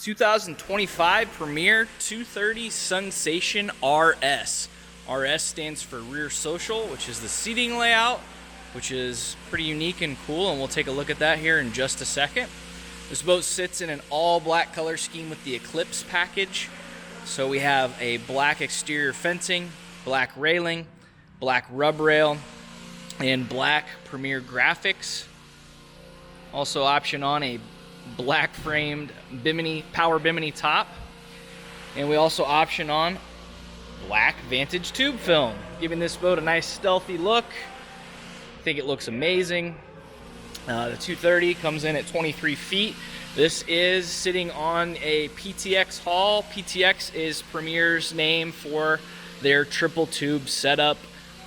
2025 Premier 230 Sunsation RS. RS stands for Rear Social, which is the seating layout, which is pretty unique and cool, and we'll take a look at that here in just a second. This boat sits in an all black color scheme with the Eclipse package. So we have a black exterior fencing, black railing, black rub rail, and black Premier graphics. Also option on a black framed bimini, power bimini top. And we also option on black vintage tube film, giving this boat a nice stealthy look. I think it looks amazing. The 230 comes in at 23 feet. This is sitting on a PTX hull. PTX is Premier's name for their triple tube setup.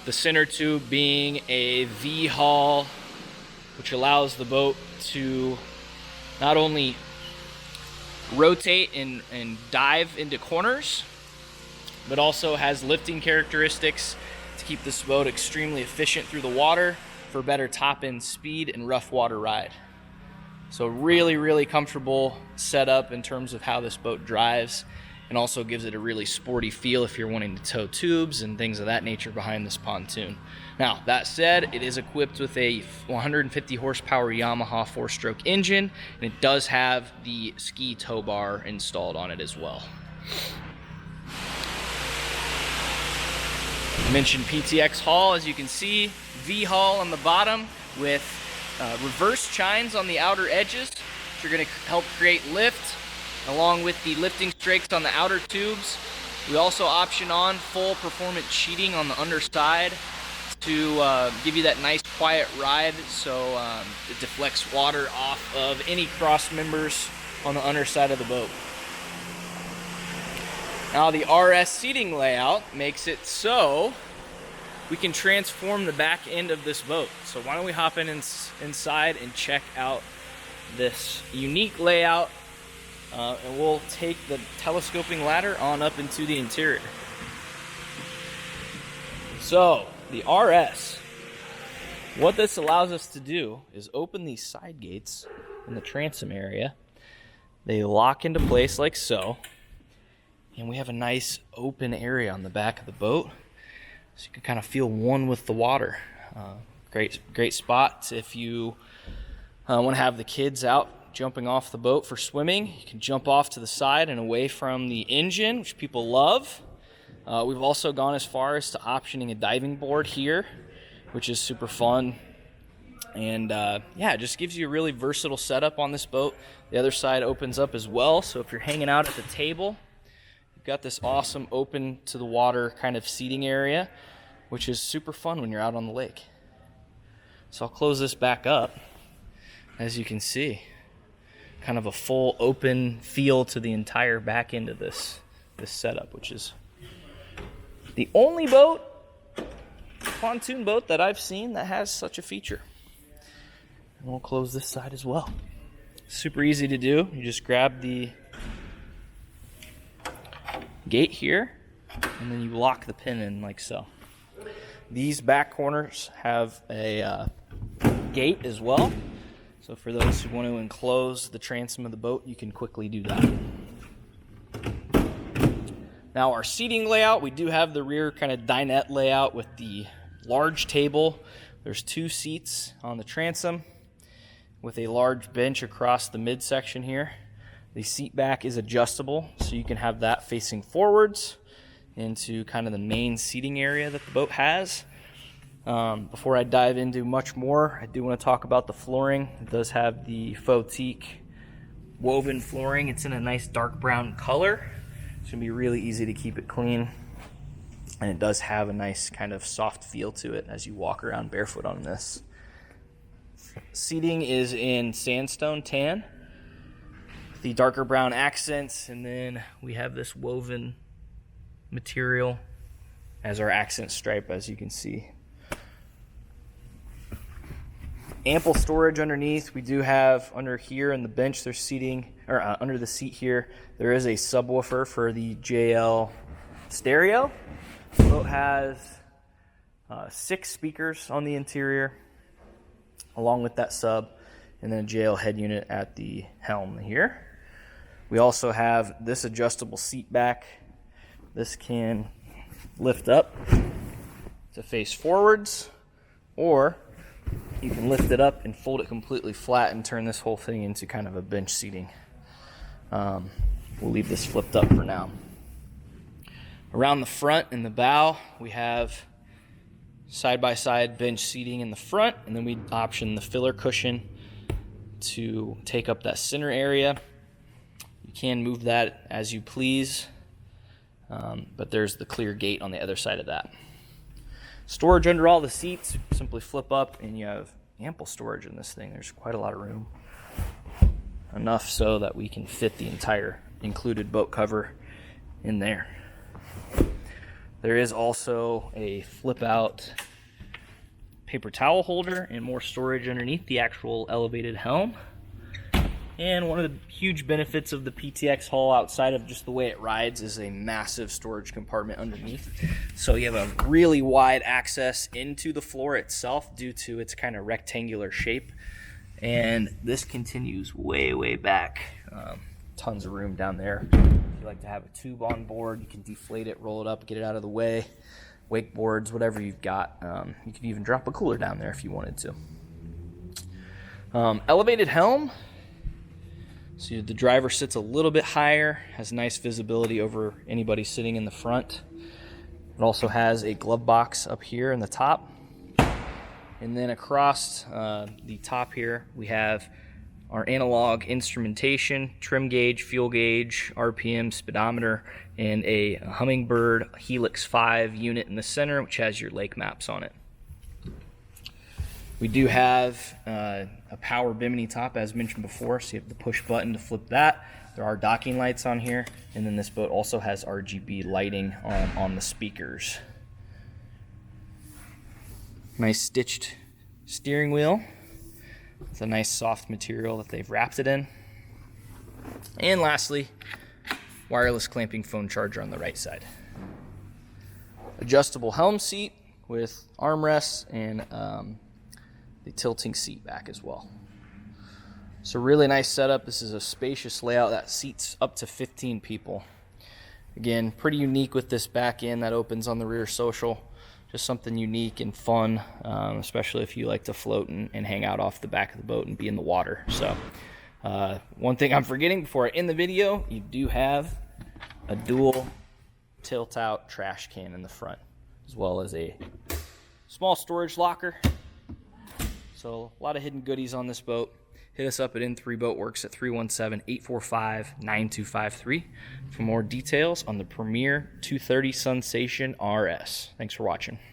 The center tube being a V hull, which allows the boat to not only rotate and dive into corners, but also has lifting characteristics to keep this boat extremely efficient through the water for better top-end speed and rough water ride. So really, really comfortable setup in terms of how this boat drives, and also gives it a really sporty feel if you're wanting to tow tubes and things of that nature behind this pontoon. Now, that said, it is equipped with a 150 horsepower Yamaha 4-stroke engine, and it does have the ski tow bar installed on it as well. I mentioned PTX hull, as you can see, V hull on the bottom with reverse chines on the outer edges, which are going to help create lift, along with the lifting strakes on the outer tubes. We also option on full performance sheeting on the underside to give you that nice quiet ride, so it deflects water off of any cross members on the underside of the boat. Now the RS seating layout makes it so we can transform the back end of this boat. So why don't we hop inside and check out this unique layout, and we'll take the telescoping ladder on up into the interior. So the RS, what this allows us to do is open these side gates in the transom area. They lock into place like so, and we have a nice open area on the back of the boat, so you can kind of feel one with the water. Great spot if you want to have the kids out jumping off the boat for swimming. You can jump off to the side and away from the engine, which people love. We've also gone as far as to optioning a diving board here, which is super fun. And yeah, it just gives you a really versatile setup on this boat. The other side opens up as well, so if you're hanging out at the table, you've got this awesome open to the water kind of seating area, which is super fun when you're out on the lake. So I'll close this back up. As you can see, kind of a full open feel to the entire back end of this setup, which is the only pontoon boat that I've seen that has such a feature. And we'll close this side as well. Super easy to do. You just grab the gate here, and then you lock the pin in like so. These back corners have a gate as well. So for those who want to enclose the transom of the boat, you can quickly do that. Now our seating layout, we do have the rear kind of dinette layout with the large table. There's 2 seats on the transom with a large bench across the midsection here. The seat back is adjustable, so you can have that facing forwards into kind of the main seating area that the boat has. Before I dive into much more, I do want to talk about the flooring. It does have the faux teak woven flooring. It's in a nice dark brown color. It's going to be really easy to keep it clean. And it does have a nice kind of soft feel to it as you walk around barefoot on this. Seating is in sandstone tan, the darker brown accents, and then we have this woven material as our accent stripe, as you can see. Ample storage underneath. We do have under here in the bench, there's seating, or under the seat here, there is a subwoofer for the JL stereo. The boat has 6 speakers on the interior, along with that sub, and then a JL head unit at the helm here. We also have this adjustable seat back. This can lift up to face forwards, or you can lift it up and fold it completely flat and turn this whole thing into kind of a bench seating. We'll leave this flipped up for now. Around the front and the bow, we have side-by-side bench seating in the front, and then we option the filler cushion to take up that center area. You can move that as you please, but there's the clear gate on the other side of that. Storage under all the seats, simply flip up and you have ample storage in this thing. There's quite a lot of room. Enough so that we can fit the entire included boat cover in there. There is also a flip out paper towel holder and more storage underneath the actual elevated helm. And one of the huge benefits of the PTX hull, outside of just the way it rides, is a massive storage compartment underneath. So you have a really wide access into the floor itself due to its kind of rectangular shape. And this continues way, way back. Tons of room down there. If you like to have a tube on board, you can deflate it, roll it up, get it out of the way. Wakeboards, whatever you've got. You could even drop a cooler down there if you wanted to. Elevated helm. So the driver sits a little bit higher, has nice visibility over anybody sitting in the front. It also has a glove box up here in the top. And then across the top here, we have our analog instrumentation, trim gauge, fuel gauge, RPM, speedometer, and a Humminbird Helix 5 unit in the center, which has your lake maps on it. We do have a power bimini top, as mentioned before, so you have the push button to flip that. There are docking lights on here, and then this boat also has RGB lighting on the speakers. Nice stitched steering wheel. It's a nice soft material that they've wrapped it in. And lastly, wireless clamping phone charger on the right side. Adjustable helm seat with armrests and the tilting seat back as well. So really nice setup. This is a spacious layout that seats up to 15 people. Again, pretty unique with this back end that opens on the rear social. Just something unique and fun, especially if you like to float and hang out off the back of the boat and be in the water. So one thing I'm forgetting before I end the video, you do have a dual tilt-out trash can in the front, as well as a small storage locker. So a lot of hidden goodies on this boat. Hit us up at N3 Boatworks at 317-845-9253 for more details on the Premier 230 Sunsation RS. Thanks for watching.